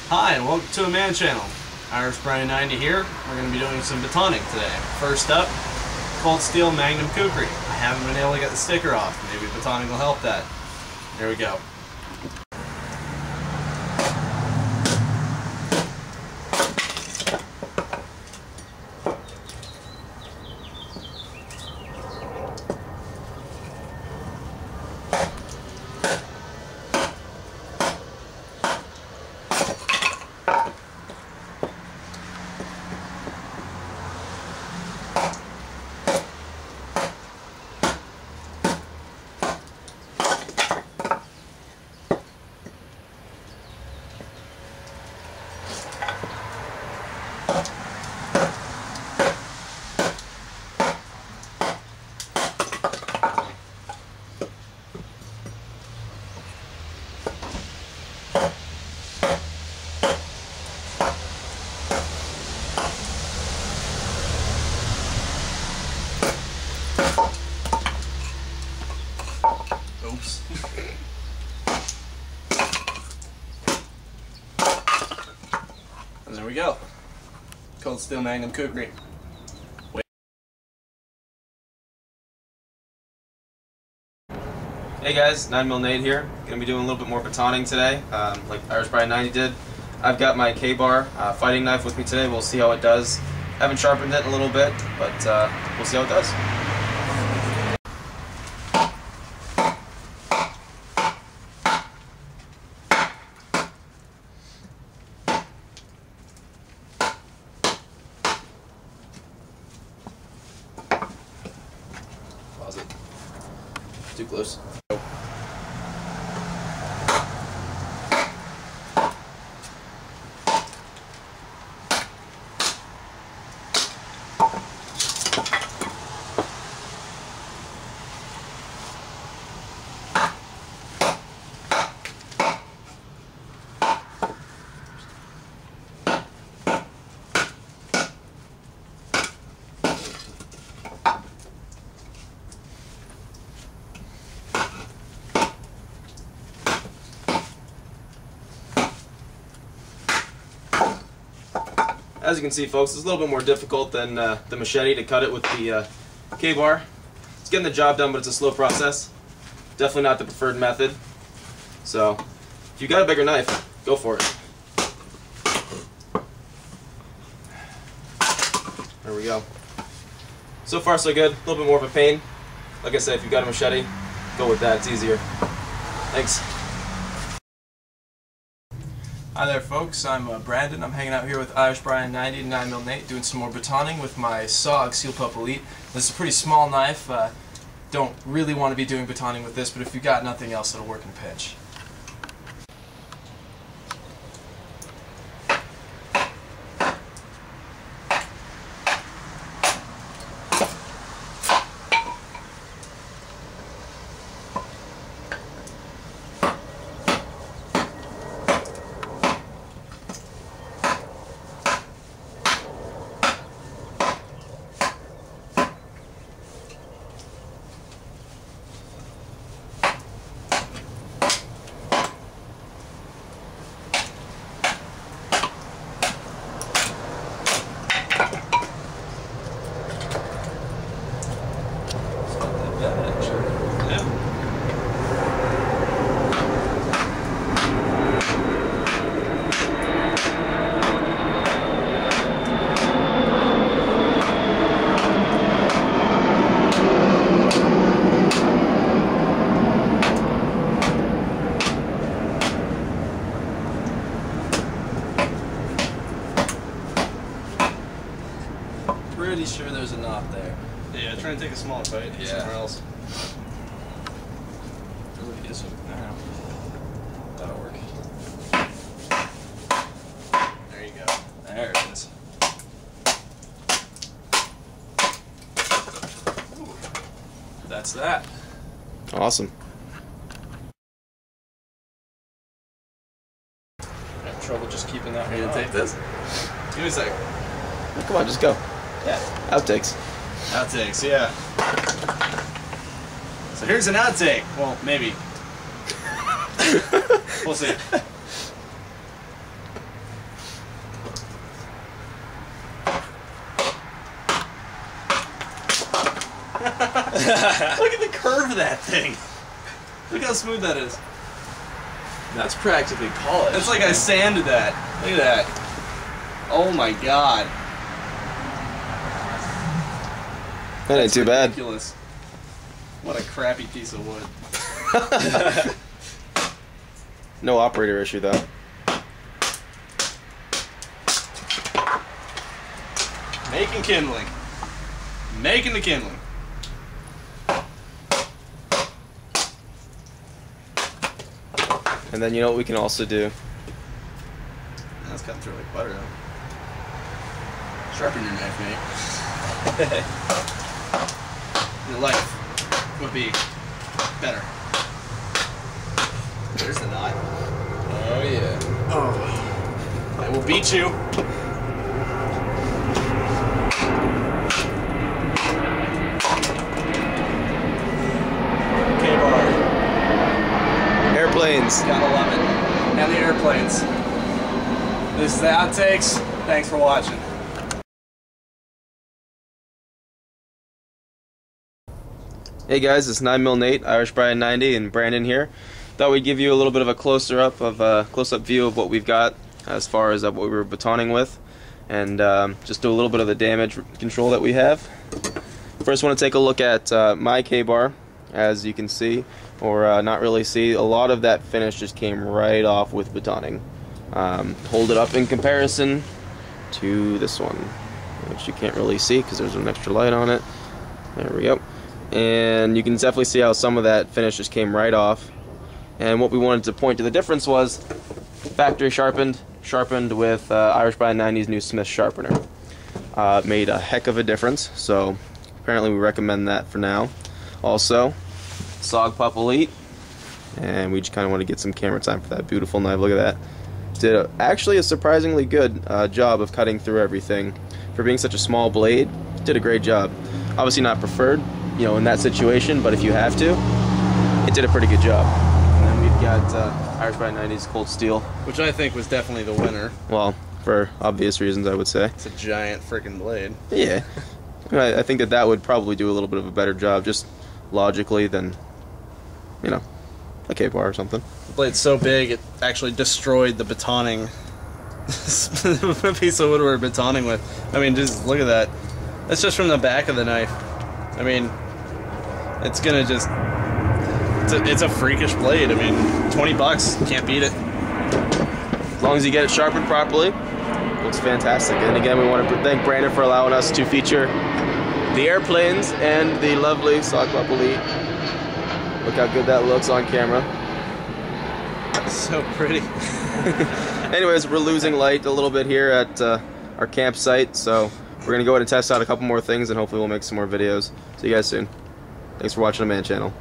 Hi and welcome to AManChannel. Irish Branden 90 here. We're going to be doing some batoning today. First up, cold steel Magnum Kukri. I haven't been able to get the sticker off. Maybe batoning will help that. Here we go. Oops. And there we go. Cold steel Magnum Kukri. Hey guys, 9mm Nate here. Gonna be doing a little bit more batoning today, like Irish Branden 90 did. I've got my KABAR fighting knife with me today. We'll see how it does. Haven't sharpened it in a little bit, but we'll see how it does. Pause it. Too close. As you can see, folks, it's a little bit more difficult than the Machete to cut it with the KABAR. It's getting the job done, but it's a slow process. Definitely not the preferred method. So, if you got a bigger knife, go for it. There we go. So far, so good. A little bit more of a pain. Like I said, if you've got a Machete, go with that. It's easier. Thanks. Hi there folks, I'm Branden. I'm hanging out here with Irish Branden 90 and 9mm Nate doing some more batoning with my SOG Seal Pup Elite. This is a pretty small knife. Don't really want to be doing batoning with this, but if you've got nothing else, it'll work in a pinch. Pretty sure there's a knot there. Yeah, try and take a smaller bite. Yeah. Somewhere else. Really is now. That'll work. There you go. There it is. Ooh. That's that. Awesome. I have trouble just keeping that Are you one gonna on. take this? Give me a second. Come on, just go. Yeah. Outtakes. Outtakes, yeah. So here's an outtake. Well, maybe. We'll see. Look at the curve of that thing. Look how smooth that is. That's practically polished. It's like I sanded that. Look at that. Oh my god. That ain't too bad. Ridiculous. What a crappy piece of wood. No operator issue though. Making kindling. Making the kindling. And then you know what we can also do? That's cutting through like butter though. Sharpen your knife, mate. Your life would be better. There's the knot. Oh yeah. Oh. I will beat you. KABAR. Airplanes. Gotta love it. And the airplanes. This is the outtakes. Thanks for watching. Hey guys, it's 9mm Nate, Irish Brian 90, and Branden here. Thought we'd give you a little bit of a close-up view of what we've got as far as what we were batoning with, and just do a little bit of the damage control that we have. First, I want to take a look at my KABAR. As you can see, or not really see, a lot of that finish just came right off with batoning. Hold it up in comparison to this one, which you can't really see because there's an extra light on it. There we go. And you can definitely see how some of that finish just came right off. And what we wanted to point to the difference was factory sharpened with Irish Brian 90's new Smith sharpener. Made a heck of a difference, so apparently we recommend that for now. Also, SOG Pup Elite, and we just kind of want to get some camera time for that beautiful knife. Look at that. Did actually a surprisingly good job of cutting through everything. For being such a small blade, did a great job. Obviously not preferred, you know, in that situation, but if you have to, it did a pretty good job. And then we've got Irish Brian 90's Cold Steel, Which I think was definitely the winner. well, for obvious reasons, I would say. It's a giant freaking blade. Yeah, I think that would probably do a little bit of a better job, just logically, than, you know, a KABAR or something. The blade's so big it actually destroyed the batoning. Piece of wood we're batoning with. I mean, just look at that. That's just from the back of the knife. I mean, it's gonna just... It's a freakish blade. I mean, $20, can't beat it. As long as you get it sharpened properly, looks fantastic. And again, we want to thank Branden for allowing us to feature the airplanes and the lovely SOG Pup Elite. Look how good that looks on camera. So pretty. Anyways, we're losing light a little bit here at our campsite, so we're going to go ahead and test out a couple more things, and hopefully we'll make some more videos. See you guys soon. Thanks for watching AManChannel.